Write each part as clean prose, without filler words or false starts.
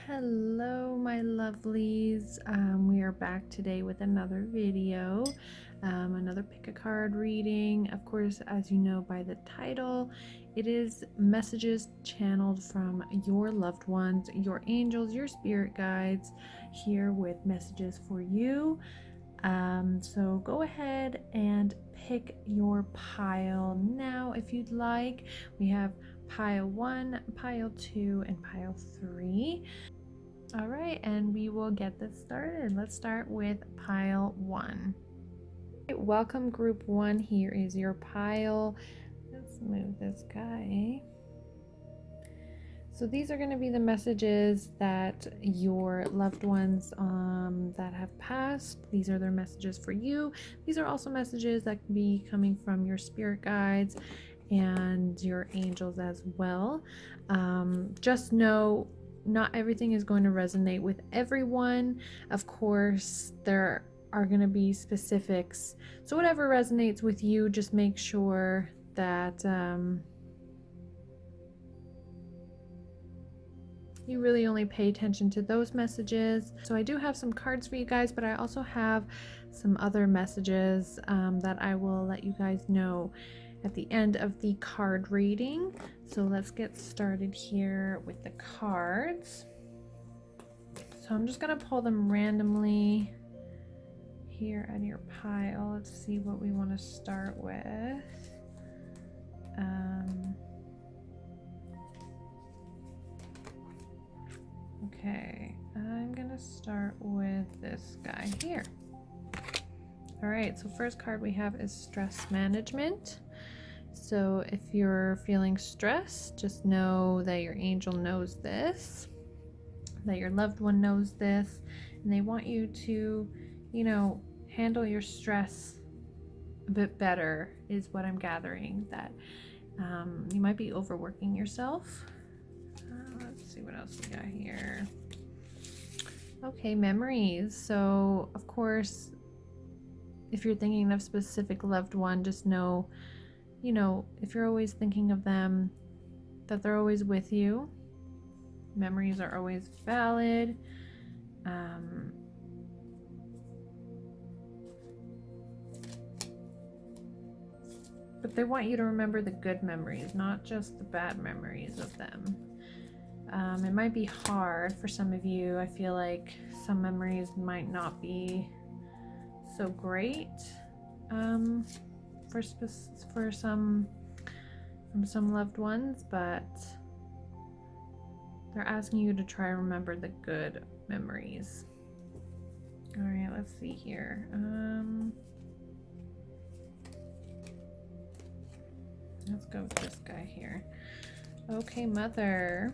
Hello, my lovelies. We are back today with another video, another pick a card reading. Of course, as you know by the title, it is messages channeled from your loved ones, your angels, your spirit guides, here with messages for you. So go ahead and pick your pile now if you'd like. We have pile 1, pile 2, and pile 3. All right, and we will get this started. Let's start with pile 1. Welcome group 1. Here is your pile. Let's move this guy. So these are going to be the messages that your loved ones that have passed. These are their messages for you. These are also messages that can be coming from your spirit guides and your angels as well. Just know not everything is going to resonate with everyone. Of course, there are going to be specifics. So whatever resonates with you, just make sure that you really only pay attention to those messages. So I do have some cards for you guys, but I also have some other messages that I will let you guys know at the end of the card reading. So let's get started here with the cards. So I'm just going to pull them randomly here at your pile. Let's see what we want to start with. Okay, I'm gonna start with this guy here. All right, so first card we have is stress management. So if you're feeling stressed, just know that your angel knows this, that your loved one knows this, and they want you to, handle your stress a bit better, is what I'm gathering. That you might be overworking yourself. Let's see what else we got here. Okay, memories. So, of course, if you're thinking of a specific loved one, just know, if you're always thinking of them, that they're always with you. Memories are always valid. But they want you to remember the good memories, not just the bad memories of them. It might be hard for some of you. I feel like some memories might not be so great for some from some loved ones, but they're asking you to try and remember the good memories. All right, let's see here. Let's go with this guy here. Okay, mother.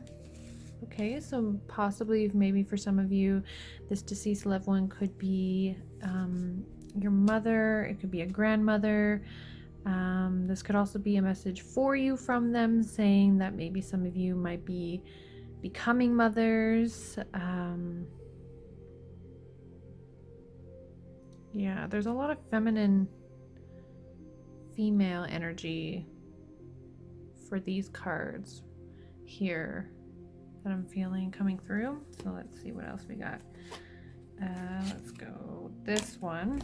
Okay, so possibly, maybe for some of you, this deceased loved one could be your mother. It could be a grandmother. This could also be a message for you from them, saying that maybe some of you might be becoming mothers. Yeah, there's a lot of feminine, female energy for these cards here that I'm feeling coming through. So let's see what else we got. Let's go this one.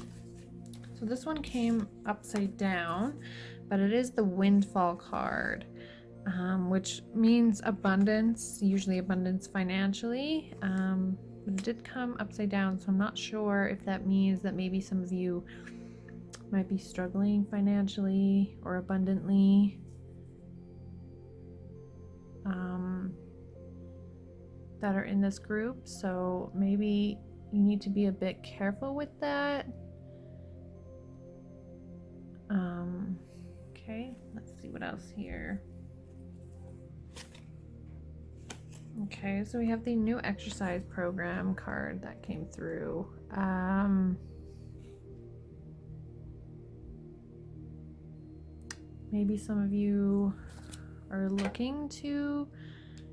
So this one came upside down, but it is the windfall card, which means abundance, usually abundance financially. But it did come upside down, so I'm not sure if that means that maybe some of you might be struggling financially or abundantly. That are in this group, so maybe you need to be a bit careful with that. Okay, let's see what else here. Okay, so we have the new exercise program card that came through. Maybe some of you are looking to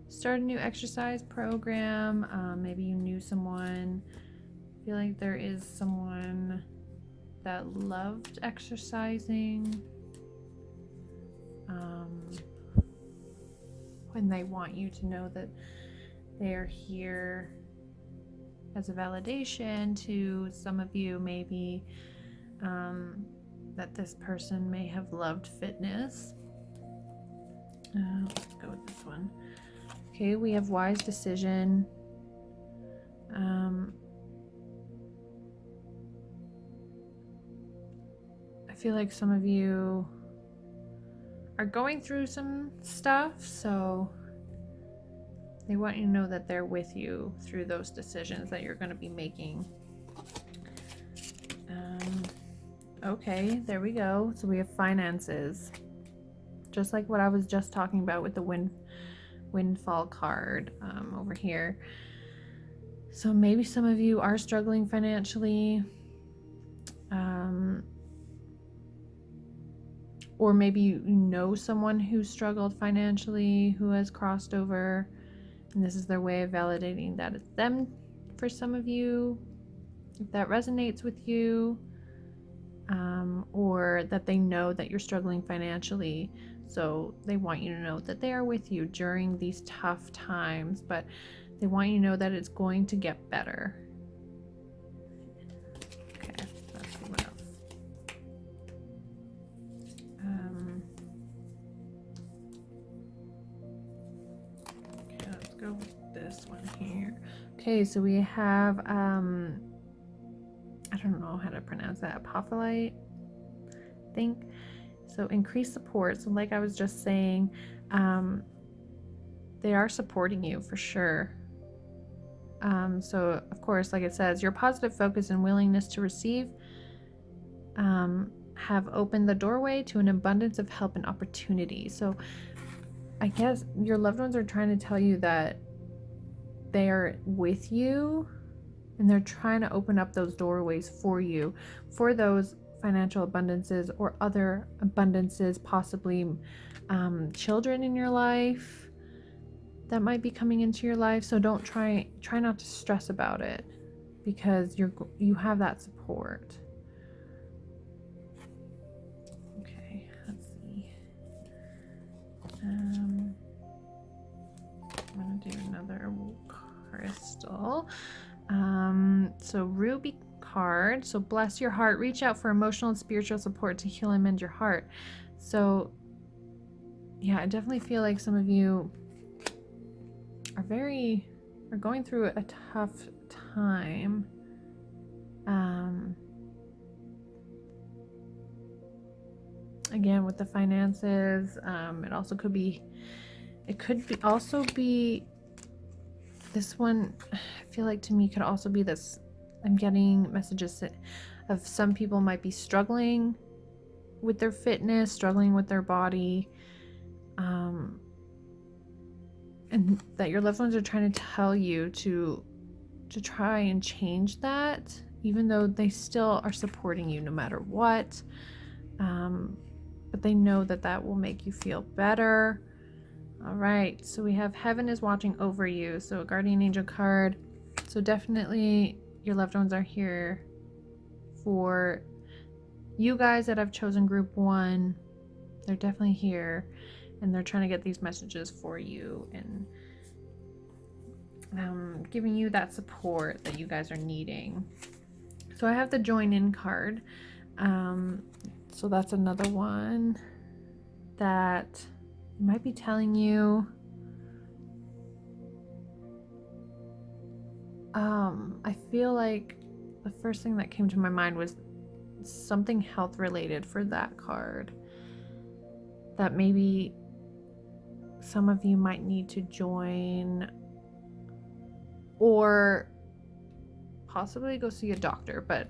start a new exercise program. Maybe you knew someone. I feel like there is someone that loved exercising, and they want you to know that They are here as a validation to some of you, maybe that this person may have loved fitness. Let's go with this one. Okay, we have wise decision. I feel like some of you are going through some stuff, so they want you to know that they're with you through those decisions that you're going to be making. Okay, there we go. So we have finances. Just like what I was just talking about with the windfall card over here. So maybe some of you are struggling financially. Or maybe you know someone who struggled financially, who has crossed over, and this is their way of validating that it's them for some of you, if that resonates with you, or that they know that you're struggling financially, so they want you to know that they are with you during these tough times, but they want you to know that it's going to get better. Okay, let's see what else. Okay, let's go with this one here. Okay, so we have I don't know how to pronounce that, apophyllite, I think. So increase support. So like I was just saying, they are supporting you for sure. So of course, like it says, your positive focus and willingness to receive have opened the doorway to an abundance of help and opportunity. So I guess your loved ones are trying to tell you that they are with you, and they're trying to open up those doorways for you, for those financial abundances or other abundances, possibly children in your life that might be coming into your life. So don't try not to stress about it, because you have that support. Okay, let's see. I'm gonna do another crystal. So ruby card. So bless your heart. Reach out for emotional and spiritual support to heal and mend your heart. So yeah, I definitely feel like some of you are going through a tough time. Again, with the finances, it could also be this one. I feel like to me could also be this. I'm getting messages of some people might be struggling with their fitness, struggling with their body, and that your loved ones are trying to tell you to try and change that, even though they still are supporting you no matter what. But they know that will make you feel better. All right, so we have heaven is watching over you. So a guardian angel card. So definitely your loved ones are here for you guys that have chosen group 1. They're definitely here, and they're trying to get these messages for you and giving you that support that you guys are needing. So I have the join in card. So that's another one that might be telling you. I feel like the first thing that came to my mind was something health related for that card. That maybe some of you might need to join or possibly go see a doctor, but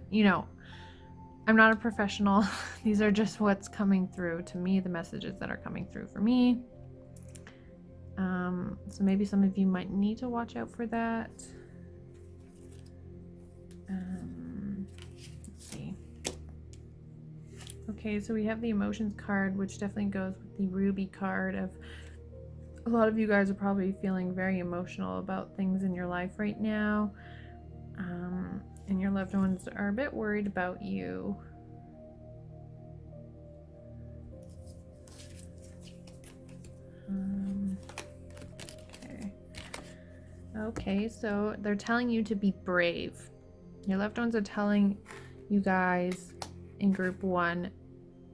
I'm not a professional. These are just what's coming through to me, the messages that are coming through for me. So maybe some of you might need to watch out for that. Let's see. Okay, so we have the emotions card, which definitely goes with the ruby card of a lot of you guys are probably feeling very emotional about things in your life right now. And your loved ones are a bit worried about you. Okay. Okay, so they're telling you to be brave. Your loved ones are telling you guys in group 1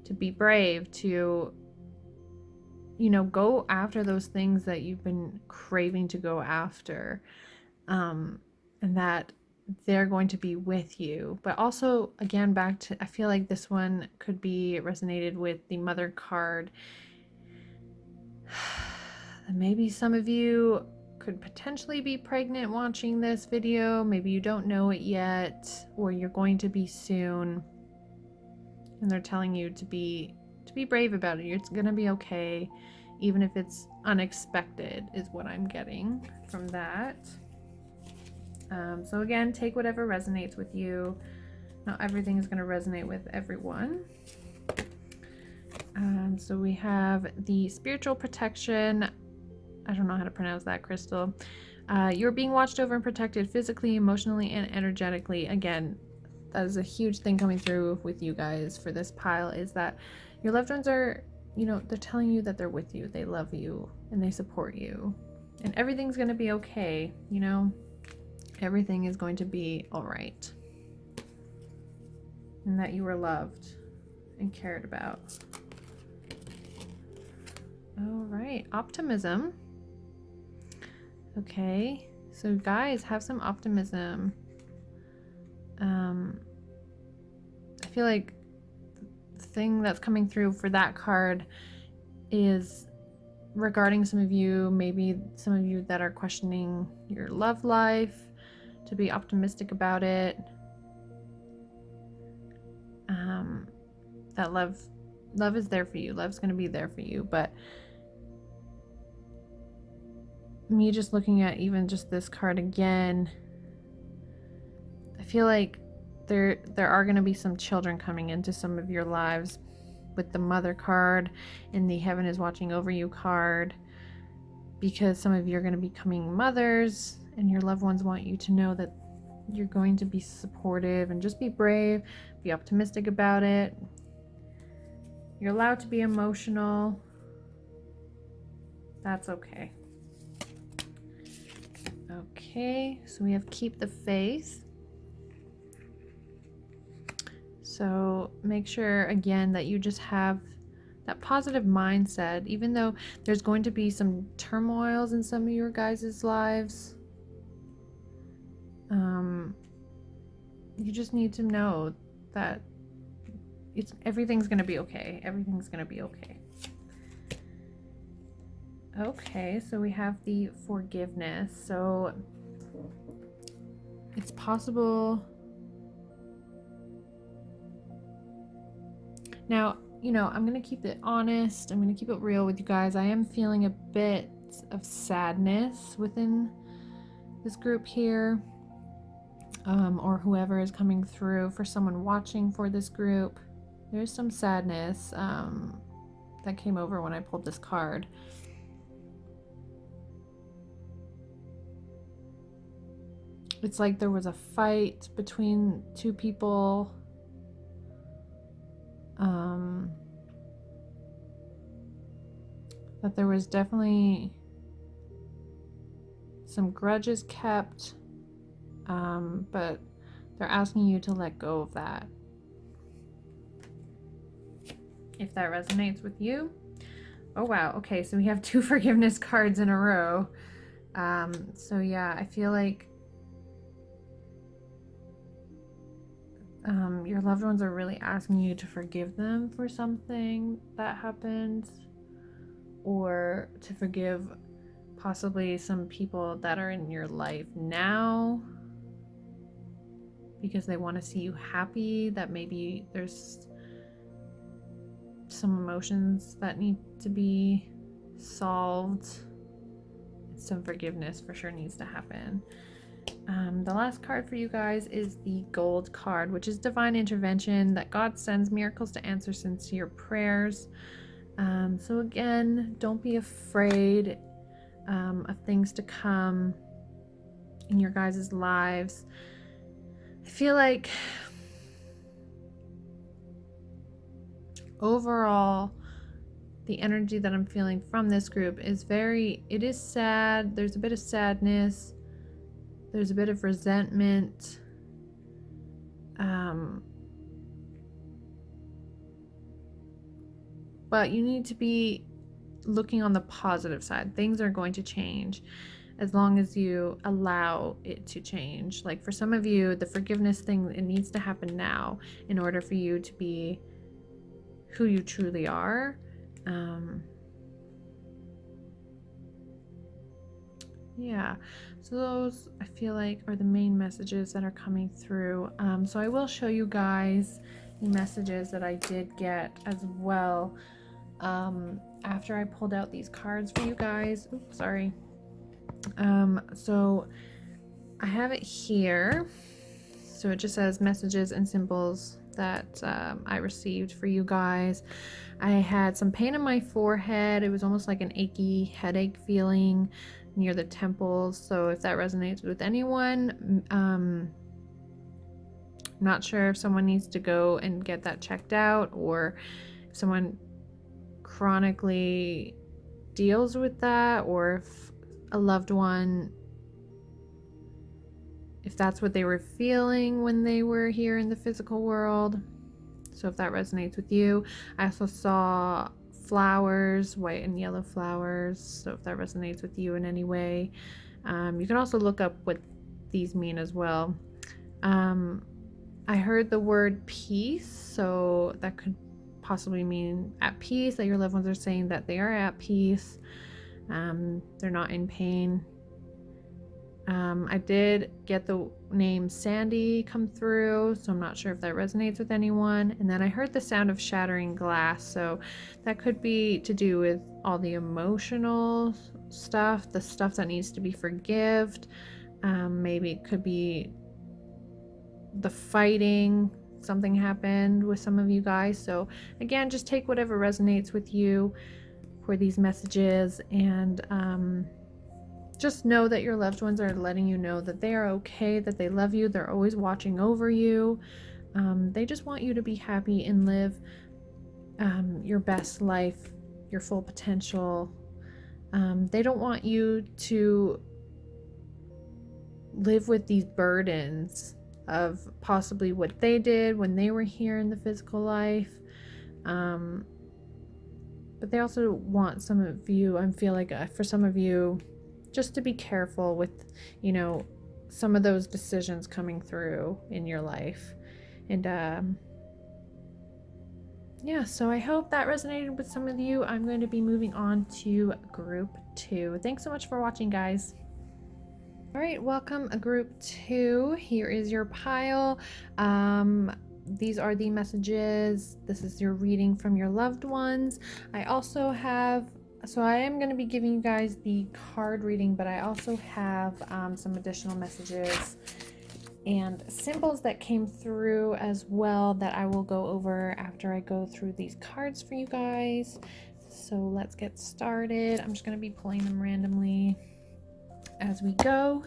to be brave, to, go after those things that you've been craving to go after. And that they're going to be with you. But also, again, back to, I feel like this one could be resonated with the mother card. Maybe some of you could potentially be pregnant watching this video. Maybe you don't know it yet, or you're going to be soon. And they're telling you to be brave about it. It's gonna be okay, even if it's unexpected, is what I'm getting from that. So again, take whatever resonates with you. Not everything is going to resonate with everyone. So we have the spiritual protection. I don't know how to pronounce that, Crystal. You're being watched over and protected physically, emotionally, and energetically. Again, that is a huge thing coming through with you guys for this pile, is that your loved ones are, they're telling you that they're with you. They love you and they support you. And everything's going to be okay, Everything is going to be all right. And that you are loved and cared about. All right, optimism. Okay, so guys, have some optimism. I feel like the thing that's coming through for that card is regarding some of you, maybe some of you that are questioning your love life, to be optimistic about it. That love is there for you. Love's going to be there for you. But me just looking at even just this card again, I feel like there are going to be some children coming into some of your lives with the mother card and the heaven is watching over you card, because some of you are going to be becoming mothers and your loved ones want you to know that you're going to be supportive and just be brave, be optimistic about it. You're allowed to be emotional. That's okay. Okay, so we have keep the faith. So make sure again that you just have that positive mindset, even though there's going to be some turmoils in some of your guys' lives. You just need to know that everything's going to be okay. Everything's going to be okay. Okay, so we have the forgiveness. So it's possible. Now, I'm going to keep it honest. I'm going to keep it real with you guys. I am feeling a bit of sadness within this group here, or whoever is coming through. For someone watching for this group, there's some sadness that came over when I pulled this card. It's like there was a fight between two people. That there was definitely some grudges kept, but they're asking you to let go of that. If that resonates with you. Oh wow, okay, so we have 2 forgiveness cards in a row. So yeah, I feel like your loved ones are really asking you to forgive them for something that happened, or to forgive possibly some people that are in your life now because they want to see you happy, that maybe there's some emotions that need to be solved. Some forgiveness for sure needs to happen. The last card for you guys is the gold card, which is divine intervention, that God sends miracles to answer sincere prayers. So again, don't be afraid of things to come in your guys' lives. I feel like overall, the energy that I'm feeling from this group is it is sad. There's a bit of sadness. There's a bit of resentment. But you need to be looking on the positive side. Things are going to change as long as you allow it to change. Like for some of you, the forgiveness thing, it needs to happen now in order for you to be who you truly are. Yeah, so those I feel like are the main messages that are coming through. So I will show you guys the messages that I did get as well after I pulled out these cards for you guys. Oops, sorry. So I have it here. So it just says messages and symbols that I received for you guys. I had some pain in my forehead. It was almost like an achy headache feeling near the temples. So if that resonates with anyone, I'm not sure if someone needs to go and get that checked out, or if someone chronically deals with that, or if a loved one, if that's what they were feeling when they were here in the physical world. So if that resonates with you. I also saw flowers, white and yellow flowers. So if that resonates with you in any way, you can also look up what these mean as well. I heard the word peace, so that could possibly mean at peace, that your loved ones are saying that they are at peace. They're not in pain. I did get the name Sandy come through, so I'm not sure if that resonates with anyone. And then I heard the sound of shattering glass, so that could be to do with all the emotional stuff, the stuff that needs to be forgived. Maybe it could be the fighting. Something happened with some of you guys. So again, just take whatever resonates with you for these messages, and just know that your loved ones are letting you know that they are okay, that they love you, they're always watching over you. They just want you to be happy and live your best life, your full potential. They don't want you to live with these burdens of possibly what they did when they were here in the physical life. But they also want some of you, I feel like for some of you, just to be careful with, some of those decisions coming through in your life. And yeah, so I hope that resonated with some of you. I'm going to be moving on to group 2. Thanks so much for watching, guys. All right, welcome group 2. Here is your pile. These are the messages. This is your reading from your loved ones. I also have, so I am going to be giving you guys the card reading, but I also have some additional messages and symbols that came through as well that I will go over after I go through these cards for you guys. So let's get started. I'm just going to be pulling them randomly as we go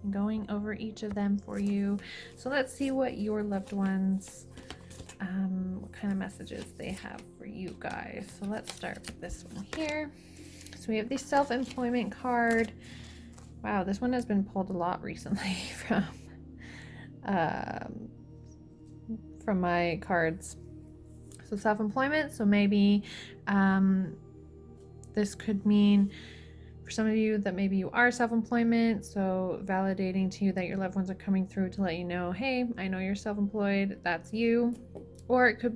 and going over each of them for you. So let's see what your loved ones, what kind of messages they have for you guys. So let's start with this one here. So we have the self-employment card. Wow, this one has been pulled a lot recently from my cards. So self-employment, so maybe this could mean for some of you that maybe you are self-employment, so validating to you that your loved ones are coming through to let you know, hey, I know you're self-employed, that's you. Or it could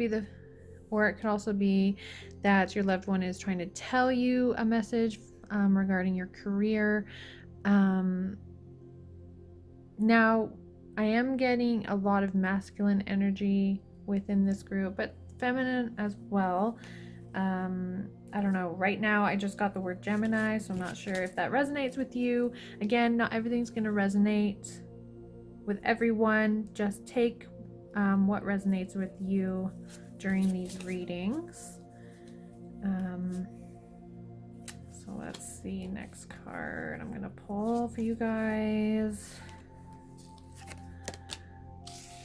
also be that your loved one is trying to tell you a message regarding your career. Now, I am getting a lot of masculine energy within this group, but feminine as well. I don't know, right now I just got the word Gemini, so I'm not sure if that resonates with you. Again, not everything's going to resonate with everyone. Just take what resonates with you during these readings. So let's see, next card I'm going to pull for you guys.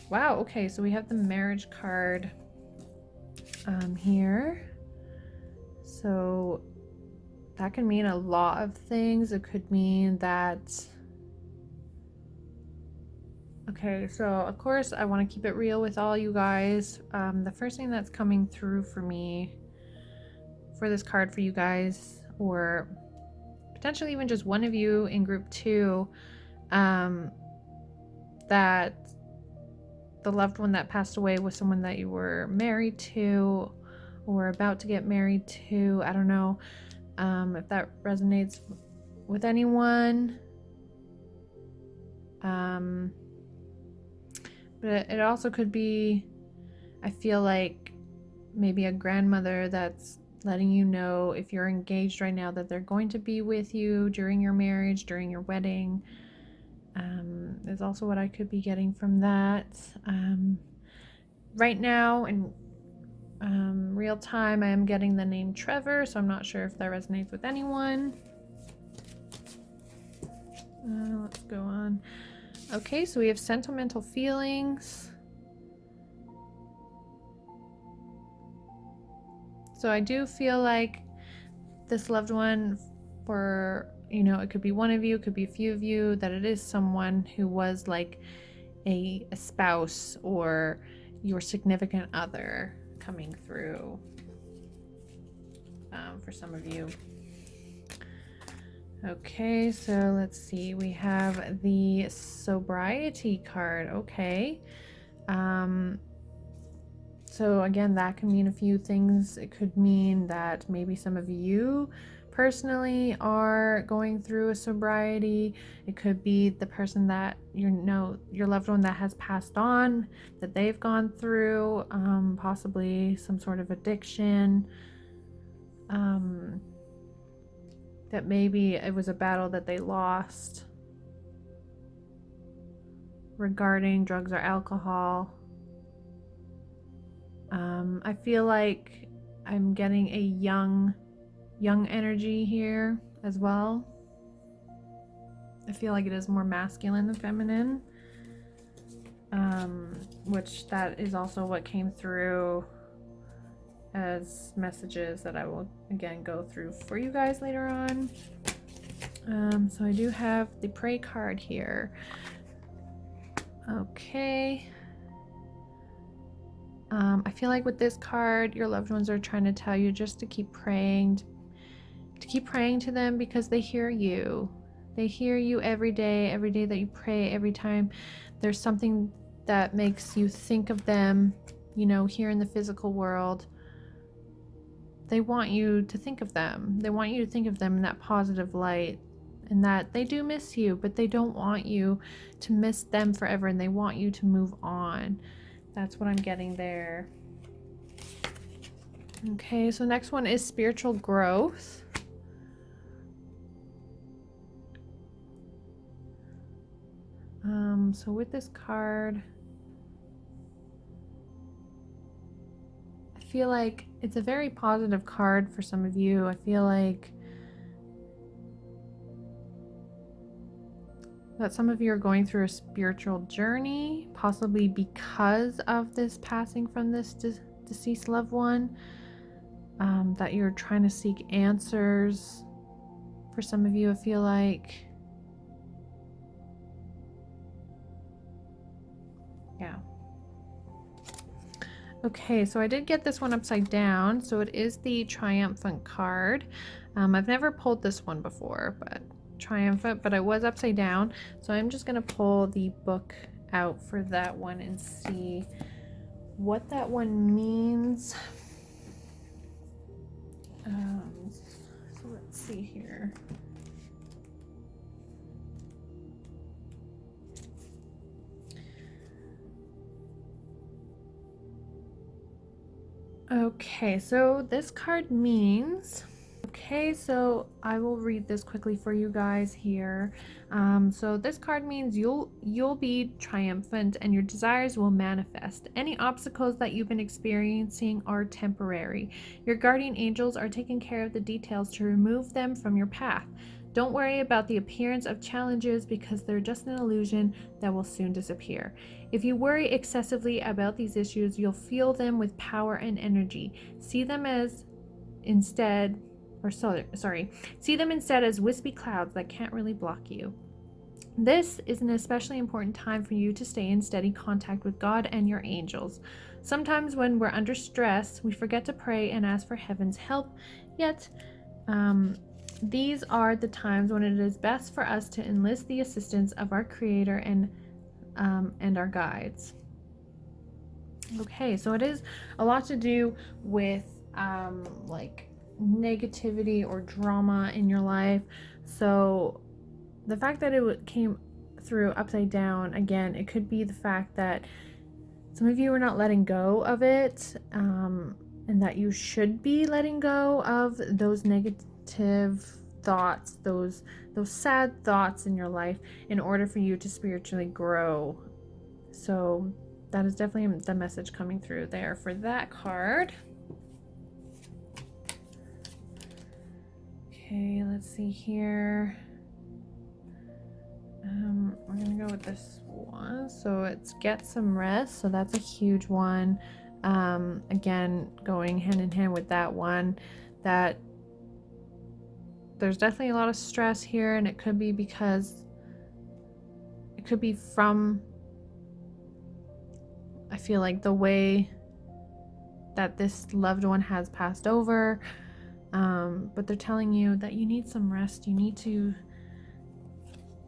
Wow, okay, so we have the marriage card here. So that can mean a lot of things. It could mean that Okay, so of course I want to keep it real with all you guys. The first thing that's coming through for me for this card for you guys, or potentially even just one of you in group 2, that the loved one that passed away was someone that you were married to or about to get married to. I don't know if that resonates with anyone. But it also could be, I feel like, maybe a grandmother that's letting you know, if you're engaged right now, that they're going to be with you during your marriage, during your wedding. Is also what I could be getting from that. Right now, in real time, I am getting the name Trevor, so I'm not sure if that resonates with anyone. Let's go on. Okay, so we have sentimental feelings. So I do feel like this loved one, for, you know, it could be one of you, it could be a few of you, that it is someone who was like a spouse or your significant other coming through for some of you. Okay, so let's see. We have the sobriety card. Okay. So again, that can mean a few things. It could mean that maybe some of you personally are going through a sobriety. It could be the person that you know, your loved one that has passed on, that they've gone through possibly some sort of addiction. That maybe it was a battle that they lost regarding drugs or alcohol. I feel like I'm getting a young energy here as well. I feel like it is more masculine than feminine, which that is also what came through as messages that I will again go through for you guys later on. So I do have the pray card here. Okay. I feel like with this card, your loved ones are trying to tell you just to keep praying, to them, because they hear you. They hear you every day that you pray, every time there's something that makes you think of them, you know, here in the physical world. They want you to think of them. They want you to think of them in that positive light, and that they do miss you, but they don't want you to miss them forever, and they want you to move on. That's what I'm getting there. Okay, so next one is spiritual growth. So with this card, I feel like it's a very positive card for some of you. I feel like that some of you are going through a spiritual journey, possibly because of this passing from this deceased loved one, that you're trying to seek answers. For some of you, I feel like, yeah. Okay, so I did get this one upside down, so it is the Triumphant card. I've never pulled this one before, but Triumphant, but it was upside down, so I'm just going to pull the book out for that one and see what that one means. So let's see here. Okay, so this card means, okay, so I will read this quickly for you guys here. So this card means you'll be triumphant and your desires will manifest. Any obstacles that you've been experiencing are temporary. Your guardian angels are taking care of the details to remove them from your path. Don't worry about the appearance of challenges, because they're just an illusion that will soon disappear. If you worry excessively about these issues, you'll feel them with power and energy. See them instead as wispy clouds that can't really block you. This is an especially important time for you to stay in steady contact with God and your angels. Sometimes when we're under stress, we forget to pray and ask for heaven's help, yet these are the times when it is best for us to enlist the assistance of our Creator and our guides. Okay, so it is a lot to do with like negativity or drama in your life. So the fact that it came through upside down, again, it could be the fact that some of you are not letting go of it, and that you should be letting go of those negative thoughts, those sad thoughts in your life, in order for you to spiritually grow. So that is definitely the message coming through there for that card. Okay, let's see here. We're gonna go with this one. So it's get some rest. So that's a huge one. Again, going hand in hand with that one, that there's definitely a lot of stress here, and it could be because it could be from, I feel like, the way that this loved one has passed over. But they're telling you that you need some rest. You need to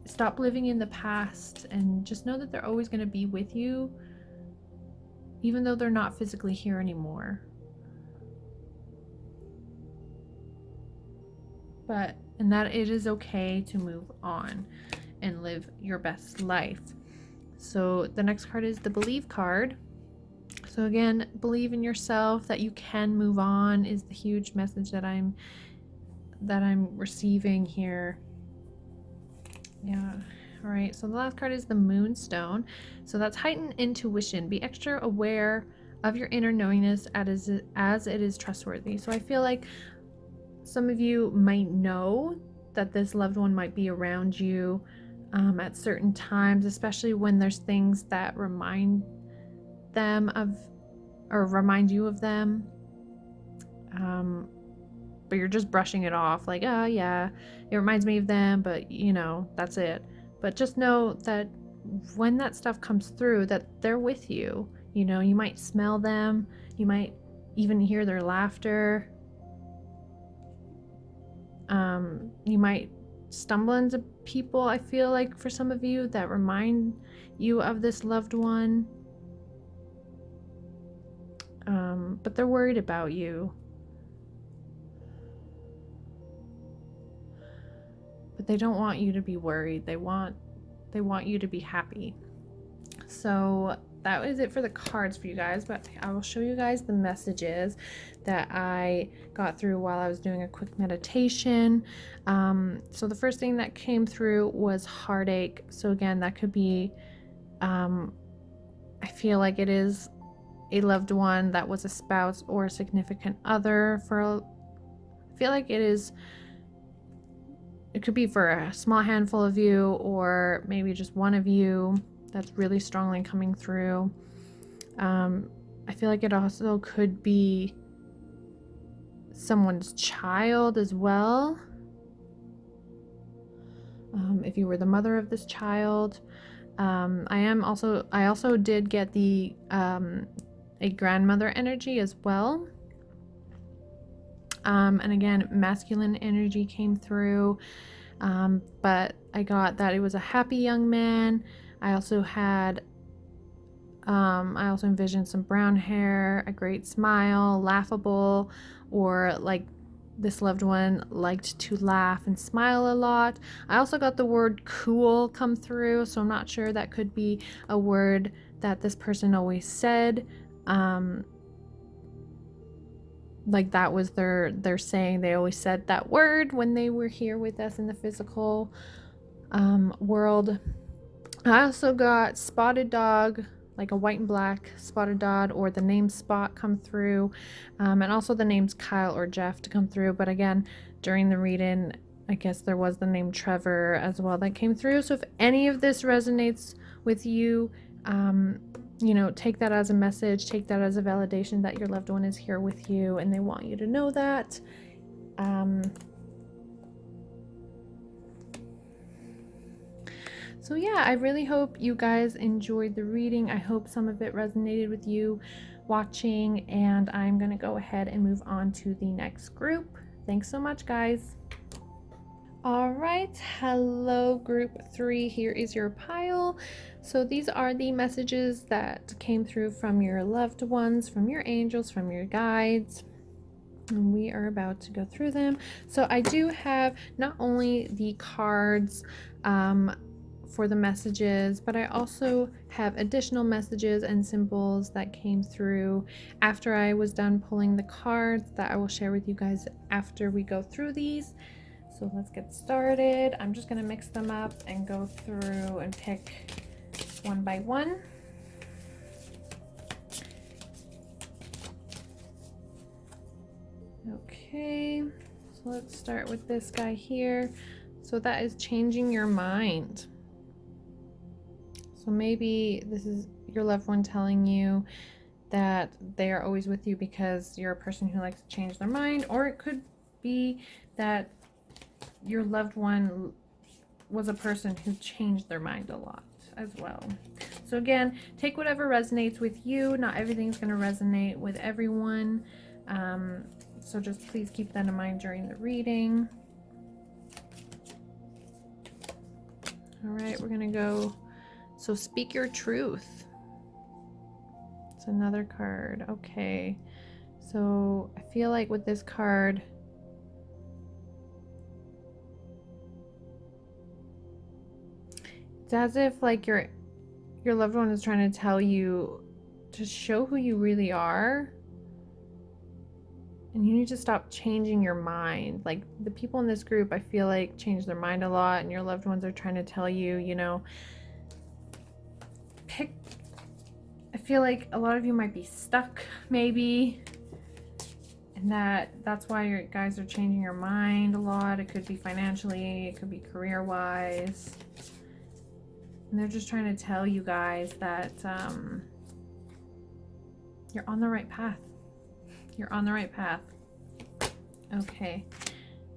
stop living in the past and just know that they're always going to be with you, even though they're not physically here anymore. And that it is okay to move on and live your best life. So the next card is the Believe card. So again, believe in yourself, that you can move on is the huge message that I'm receiving here. Yeah. All right. So the last card is the Moonstone. So that's heightened intuition. Be extra aware of your inner knowingness as it is trustworthy. So I feel like some of you might know that this loved one might be around you at certain times, especially when there's things that remind them of, or remind you of them. But you're just brushing it off like, oh yeah, it reminds me of them, but you know, that's it. But just know that when that stuff comes through, that they're with you. You know, you might smell them, you might even hear their laughter. You might stumble into people, I feel like, for some of you, that remind you of this loved one. But they're worried about you. But they don't want you to be worried. They want you to be happy. So that was it for the cards for you guys, but I will show you guys the messages that I got through while I was doing a quick meditation. So the first thing that came through was heartache. So again, that could be, I feel like it is a loved one that was a spouse or a significant other I feel like it could be for a small handful of you, or maybe just one of you that's really strongly coming through. I feel like it also could be someone's child as well. If you were the mother of this child. I also did get the a grandmother energy as well. And again, masculine energy came through, but I got that it was a happy young man. I also envisioned some brown hair, a great smile, laughable, or like this loved one liked to laugh and smile a lot. I also got the word cool come through, so I'm not sure, that could be a word that this person always said. Like that was their saying. They always said that word when they were here with us in the physical world. I also got spotted dog, like a white and black spotted dog, or the name Spot come through, and also the names Kyle or Jeff to come through. But again, during the reading, I guess there was the name Trevor as well that came through. So if any of this resonates with you, you know, take that as a message, take that as a validation that your loved one is here with you and they want you to know that. So yeah, I really hope you guys enjoyed the reading. I hope some of it resonated with you watching, and I'm going to go ahead and move on to the next group. Thanks so much, guys. All right, hello group 3. Here is your pile. So these are the messages that came through from your loved ones, from your angels, from your guides, and we are about to go through them. So I do have not only the cards for the messages, but I also have additional messages and symbols that came through after I was done pulling the cards that I will share with you guys after we go through these. So let's get started. I'm just going to mix them up and go through and pick one by one. Okay, so let's start with this guy here. So that is changing your mind. So maybe this is your loved one telling you that they are always with you because you're a person who likes to change their mind, or it could be that your loved one was a person who changed their mind a lot as well. So again, take whatever resonates with you. Not everything's going to resonate with everyone. So just please keep that in mind during the reading. All right, we're going to go. So speak your truth. It's another card. Okay. So I feel like with this card, it's as if like your loved one is trying to tell you to show who you really are. And you need to stop changing your mind. Like the people in this group, I feel like change their mind a lot, and your loved ones are trying to tell you, you know, I feel like a lot of you might be stuck maybe, and that's why your guys are changing your mind a lot. It could be financially, it could be career wise. And they're just trying to tell you guys that you're on the right path. You're on the right path. Okay.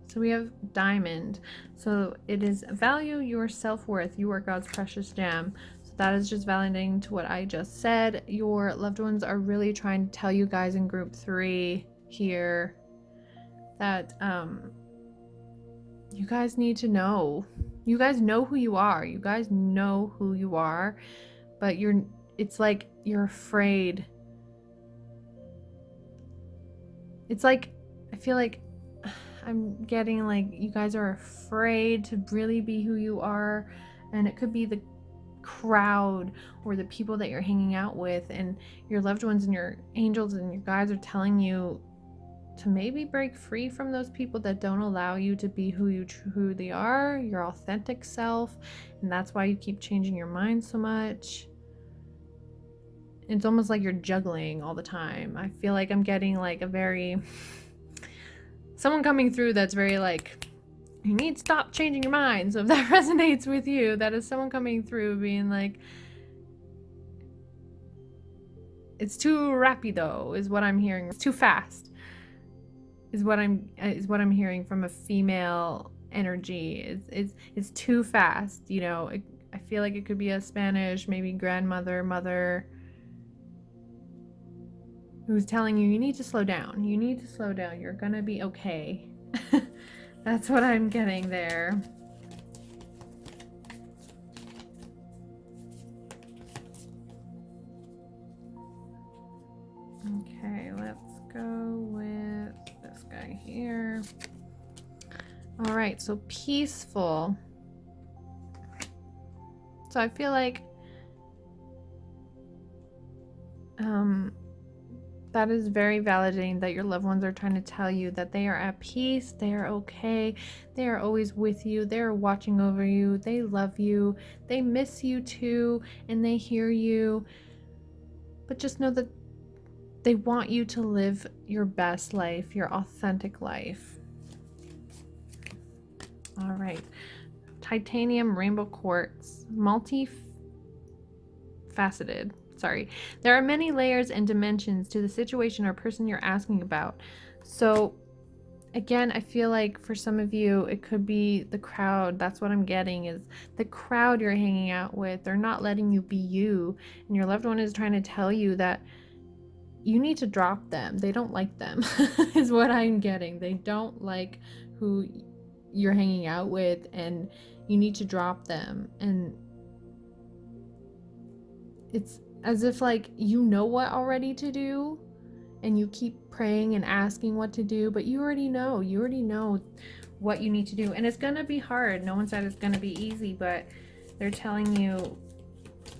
So we have diamond. So it is value your self-worth. You are God's precious gem. So that is just validating to what I just said. Your loved ones are really trying to tell you guys in group 3 here that you guys need to know. You guys know who you are. You guys know who you are, but it's like you're afraid. It's like, I feel like I'm getting like you guys are afraid to really be who you are, and it could be the crowd or the people that you're hanging out with, and your loved ones and your angels and your guides are telling you to maybe break free from those people that don't allow you to be who you truly are, your authentic self, and that's why you keep changing your mind so much. It's almost like you're juggling all the time. I feel like I'm getting like someone coming through that's very like, you need to stop changing your mind. So if that resonates with you, that is someone coming through being like, it's too rapido is what I'm hearing. It's too fast is what I'm hearing from a female energy. It's too fast, you know. I feel like it could be a Spanish, maybe grandmother, mother, who's telling you need to slow down. You need to slow down. You're gonna be okay. That's what I'm getting there. Okay, let's go with this guy here. All right, so peaceful. So I feel like that is very validating that your loved ones are trying to tell you that they are at peace, they are okay, they are always with you, they are watching over you, they love you, they miss you too, and they hear you. But just know that they want you to live your best life, your authentic life. All right. Titanium rainbow quartz, multi-faceted. Sorry. There are many layers and dimensions to the situation or person you're asking about. So again, I feel like for some of you, it could be the crowd. That's what I'm getting, is the crowd you're hanging out with. They're not letting you be you. And your loved one is trying to tell you that you need to drop them. They don't like them, is what I'm getting. They don't like who you're hanging out with, and you need to drop them. And it's as if like you know what already to do, and you keep praying and asking what to do, but you already know what you need to do. And it's gonna be hard. No one said it's gonna be easy, but they're telling you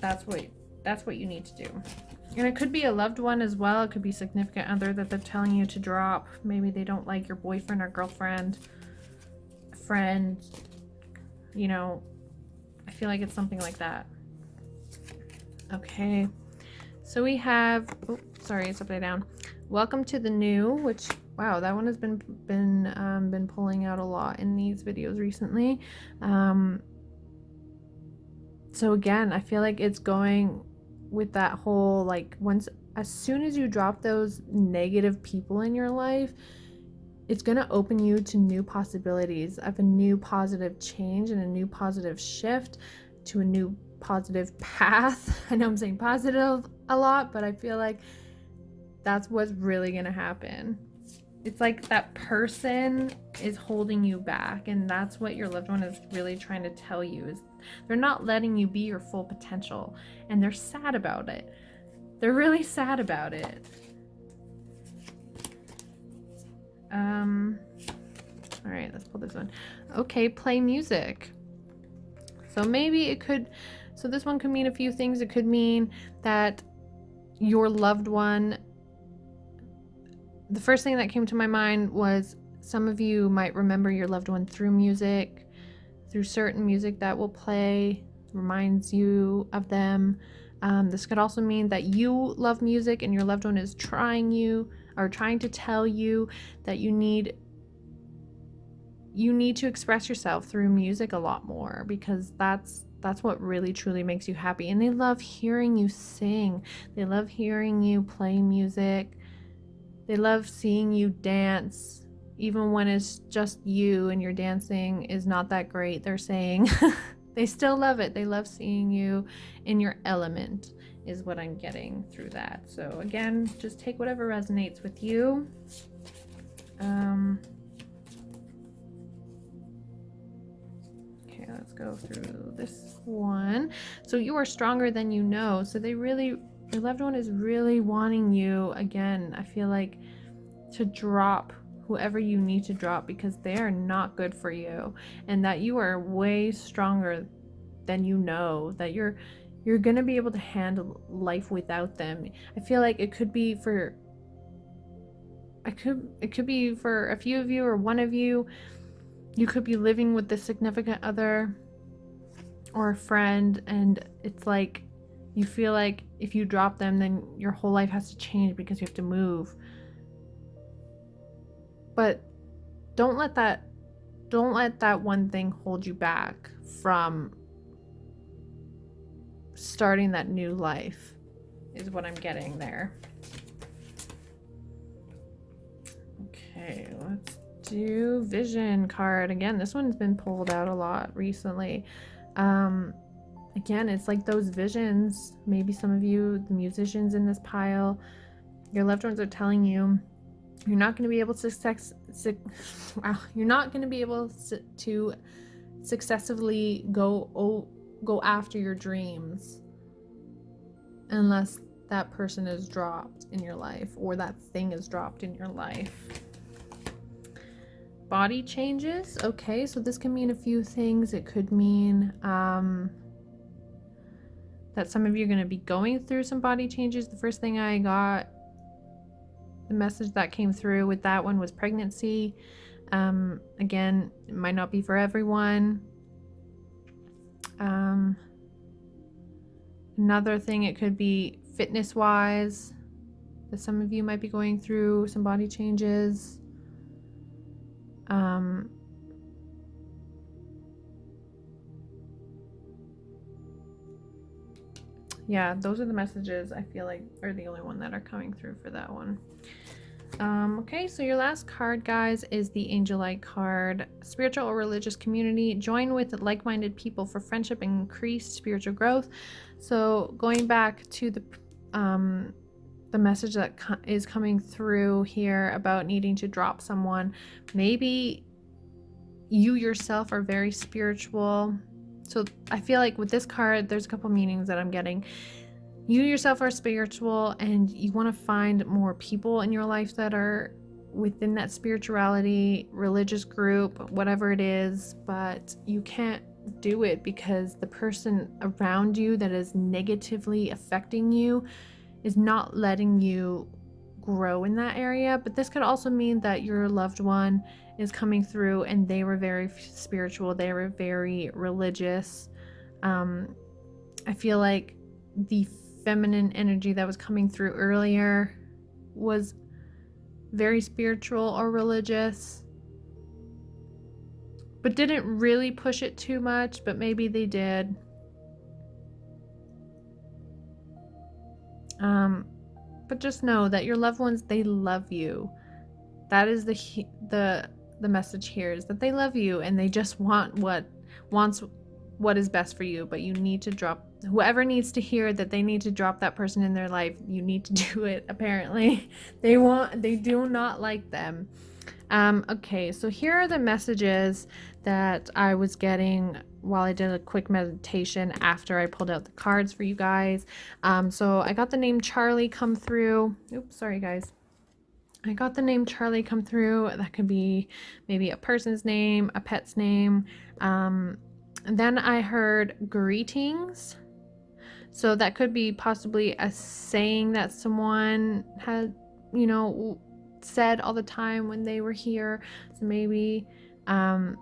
that's what you need to do. And it could be a loved one as well. It could be a significant other that they're telling you to drop. Maybe they don't like your boyfriend or girlfriend, friend, you know. I feel like it's something like that. Okay, so we have, oh, sorry, it's upside down. Welcome to the new, which, wow, that one has been pulling out a lot in these videos recently. So again, I feel like it's going with that whole, like, as soon as you drop those negative people in your life, it's going to open you to new possibilities of a new positive change and a new positive shift to a new positive path. I know I'm saying positive a lot, but I feel like that's what's really going to happen. It's like that person is holding you back, and that's what your loved one is really trying to tell you, is they're not letting you be your full potential, and they're sad about it. They're really sad about it. All right, let's pull this one. Okay, play music. So maybe it could, so this one could mean a few things. It could mean that your loved one, the first thing that came to my mind was some of you might remember your loved one through music, through certain music that will play, reminds you of them. This could also mean that you love music and your loved one is trying to tell you that you need to express yourself through music a lot more, because that's what really truly makes you happy. And they love hearing you sing. They love hearing you play music. They love seeing you dance, even when it's just you and your dancing is not that great. They're saying they still love it. They love seeing you in your element, is what I'm getting through that. So again, just take whatever resonates with you. Okay, let's go through this one. So you are stronger than you know. So your loved one is really wanting you, again, I feel like, to drop whoever you need to drop, because they are not good for you, and that you are way stronger than you know, that you're going to be able to handle life without them. I feel like it could be for a few of you or one of you. You could be living with this significant other or a friend, and it's like you feel like if you drop them, then your whole life has to change because you have to move. But don't let that one thing hold you back from starting that new life, is what I'm getting there. Okay, let's do vision card. Again, this one's been pulled out a lot recently. Again, it's like those visions. Maybe some of you, the musicians in this pile, your loved ones are telling you you're not going to be able to successfully go after your dreams unless that person is dropped in your life, or that thing is dropped in your life. Body changes. Okay, so this can mean a few things. It could mean that some of you are going to be going through some body changes. The first thing I got, the message that came through with that one, was pregnancy. Again, it might not be for everyone. Another thing, it could be fitness wise, that some of you might be going through some body changes. Yeah, those are the messages I feel like are the only one that are coming through for that one. Okay, so your last card, guys, is the Angelite card. Spiritual or religious community. Join with like-minded people for friendship and increased spiritual growth. So going back to the message that is coming through here about needing to drop someone, maybe you yourself are very spiritual. So I feel like with this card, there's a couple meanings that I'm getting. You yourself are spiritual and you want to find more people in your life that are within that spirituality, religious group, whatever it is, but you can't do it because the person around you that is negatively affecting you is not letting you grow in that area. But this could also mean that your loved one is coming through and they were very spiritual, they were very religious. I feel like the feminine energy that was coming through earlier was very spiritual or religious, but didn't really push it too much, but maybe they did. But just know that your loved ones, they love you. That is the message here, is that they love you and they just want what is best for you. But you need to drop, whoever needs to hear that they need to drop that person in their life, you need to do it. Apparently they do not like them. Okay, so here are the messages that I was getting while I did a quick meditation after I pulled out the cards for you guys. So I got the name Charlie come through. Oops, sorry guys. I got the name Charlie come through. That could be maybe a person's name, a pet's name. Then I heard greetings. So that could be possibly a saying that someone had, said all the time when they were here. So maybe, that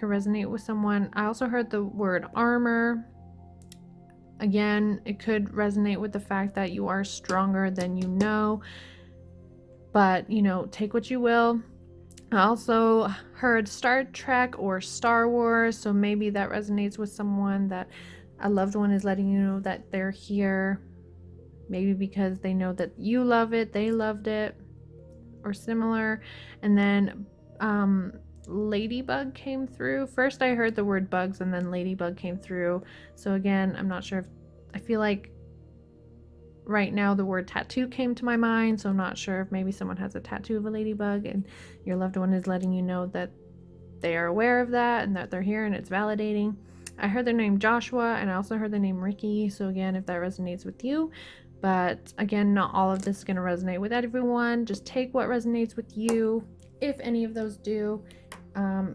could resonate with someone. I also heard the word armor. Again, it could resonate with the fact that you are stronger than you know. But, take what you will. I also heard Star Trek or Star Wars. So maybe that resonates with someone, that a loved one is letting you know that they're here. Maybe because they know that you love it, they loved it, or similar. And then ladybug came through. First I heard the word bugs and then ladybug came through. So again, I'm not sure if, I feel like right now the word tattoo came to my mind, so I'm not sure if maybe someone has a tattoo of a ladybug and your loved one is letting you know that they are aware of that and that they're here and it's validating. I heard the name Joshua and I also heard the name Ricky, so again, if that resonates with you. But again, not all of this is going to resonate with everyone. Just take what resonates with you. If any of those do,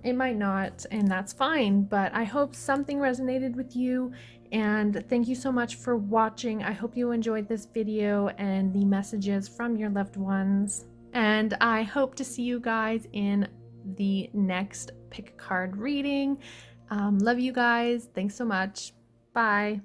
it might not, and that's fine. But I hope something resonated with you. And thank you so much for watching. I hope you enjoyed this video and the messages from your loved ones. And I hope to see you guys in the next pick a card reading. Love you guys. Thanks so much. Bye.